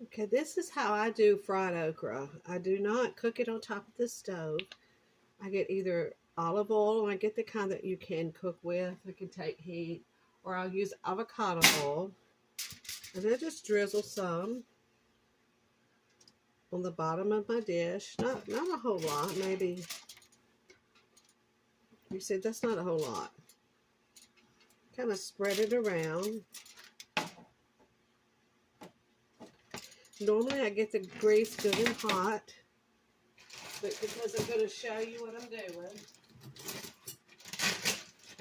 Okay, this is how I do fried okra. I do not cook it on top of the stove. I get either olive oil, and I get the kind that you can cook with. I can take heat, or I'll use avocado oil, and then just drizzle some on the bottom of my dish. Not a whole lot, maybe. You see, that's not a whole lot. Kind of spread it around. Normally I get the grease good and hot, but because I'm going to show you what I'm doing,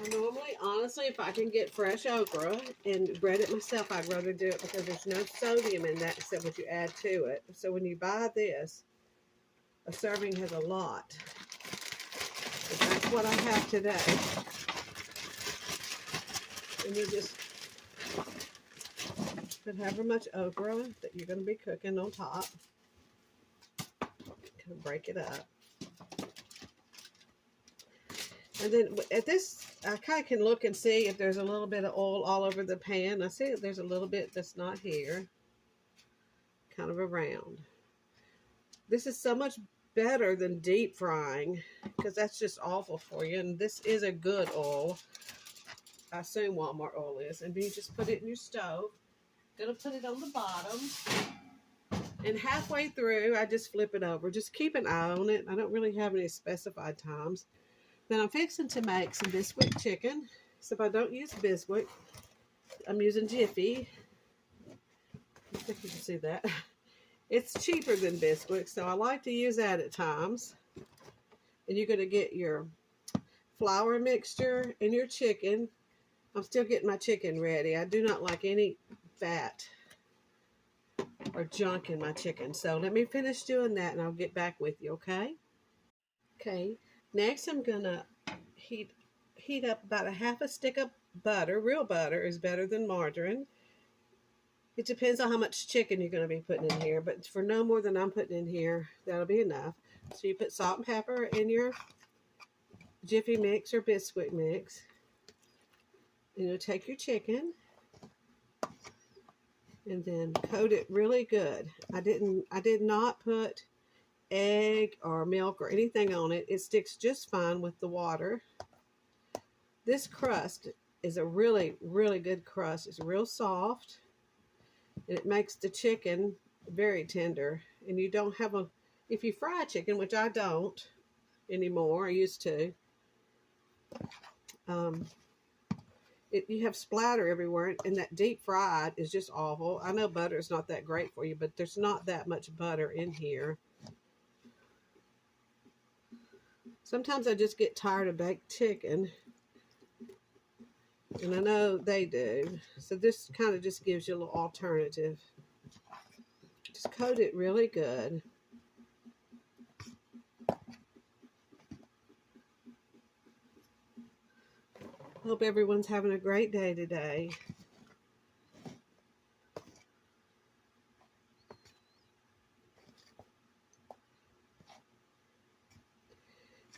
I normally, honestly, if I can get fresh okra and bread it myself, I'd rather do it because there's no sodium in that except what you add to it. So when you buy this, a serving has a lot. But that's what I have today. And you just put however much okra that you're going to be cooking on top. Kind of break it up. And then at this, I kind of can look and see if there's a little bit of oil all over the pan. I see that there's a little bit that's not here. Kind of around. This is so much better than deep frying because that's just awful for you. And this is a good oil. I assume Walmart oil is. And you just put it in your stove. Gonna put it on the bottom. And halfway through, I just flip it over. Just keep an eye on it. I don't really have any specified times. Then I'm fixing to make some Bisquick chicken. So if I don't use Bisquick, I'm using Jiffy. I think you can see that. It's cheaper than Bisquick, so I like to use that at times. And you're going to get your flour mixture and your chicken. I'm still getting my chicken ready. I do not like any fat or junk in my chicken. So let me finish doing that and I'll get back with you, okay? Okay, next I'm going to heat up about a half a stick of butter. Real butter is better than margarine. It depends on how much chicken you're going to be putting in here, but for no more than I'm putting in here, that'll be enough. So you put salt and pepper in your Jiffy mix or Bisquick mix. And you'll take your chicken and then coat it really good. I did not put egg or milk or anything on it. It sticks just fine with the water. This crust is a really, really good crust. It's real soft. And it makes the chicken very tender. And you don't have if you fry chicken, which I don't anymore, I used to, you have splatter everywhere, and that deep fried is just awful. I know butter is not that great for you, but there's not that much butter in here. Sometimes I just get tired of baked chicken, and I know they do. So this kind of just gives you a little alternative. Just coat it really good. Hope everyone's having a great day today.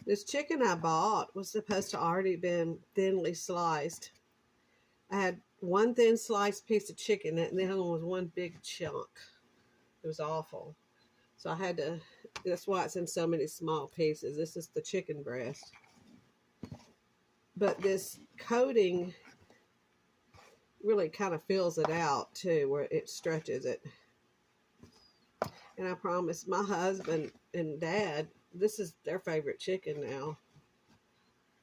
This chicken I bought was supposed to already been thinly sliced. I had one thin sliced piece of chicken and the other one was one big chunk. It was awful. So I had to, that's why it's in so many small pieces. This is the chicken breast. But this coating really kind of fills it out too, where it stretches it. And I promise my husband and dad, this is their favorite chicken now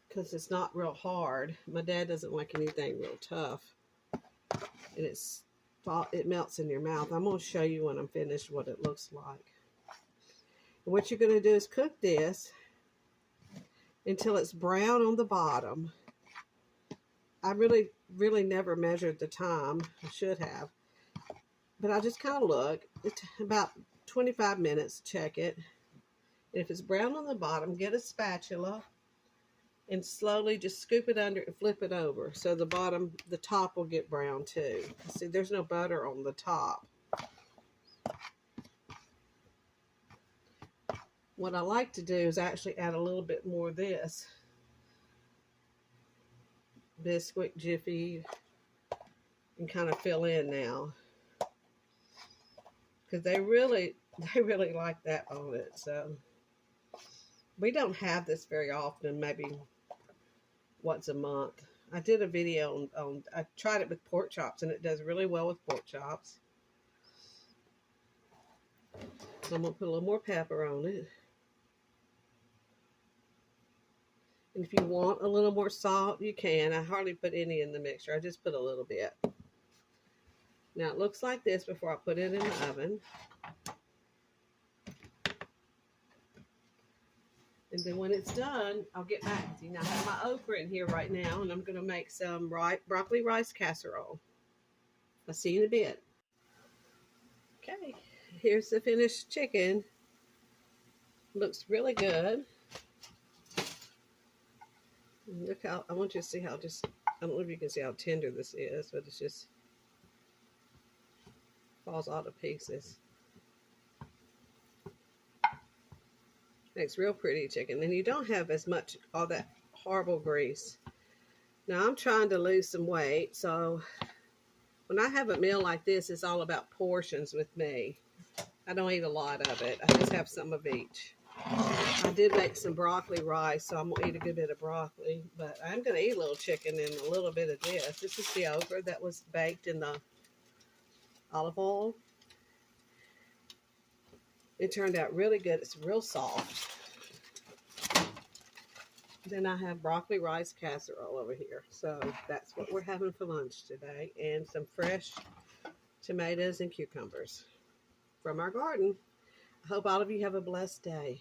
because it's not real hard. My dad doesn't like anything real tough. And it melts in your mouth. I'm going to show you when I'm finished what it looks like. And what you're going to do is cook this until it's brown on the bottom. I really, really never measured the time. I should have. But I just kind of look. It's about 25 minutes. Check it. And if it's brown on the bottom, get a spatula and slowly just scoop it under and flip it over. So the top will get brown too. See, there's no butter on the top. What I like to do is actually add a little bit more of this Bisquick Jiffy and kind of fill in now. because they really like that on it. So we don't have this very often, maybe once a month. I did a video on I tried it with pork chops, and it does really well with pork chops. So I'm going to put a little more pepper on it. And if you want a little more salt, you can. I hardly put any in the mixture. I just put a little bit. Now it looks like this before I put it in the oven. And then when it's done, I'll get back with you. Now I have my okra in here right now, and I'm going to make some broccoli rice casserole. I'll see you in a bit. Okay, here's the finished chicken. Looks really good. Look how, I want you to see how just, I don't know if you can see how tender this is, but it's just falls all to pieces. Makes real pretty chicken. And you don't have as much, all that horrible grease. Now I'm trying to lose some weight, so when I have a meal like this, it's all about portions with me. I don't eat a lot of it. I just have some of each. I did make some broccoli rice, so I'm going to eat a good bit of broccoli. But I'm going to eat a little chicken and a little bit of this. This is the okra that was baked in the olive oil. It turned out really good. It's real soft. Then I have broccoli rice casserole over here. So that's what we're having for lunch today. And some fresh tomatoes and cucumbers from our garden. I hope all of you have a blessed day.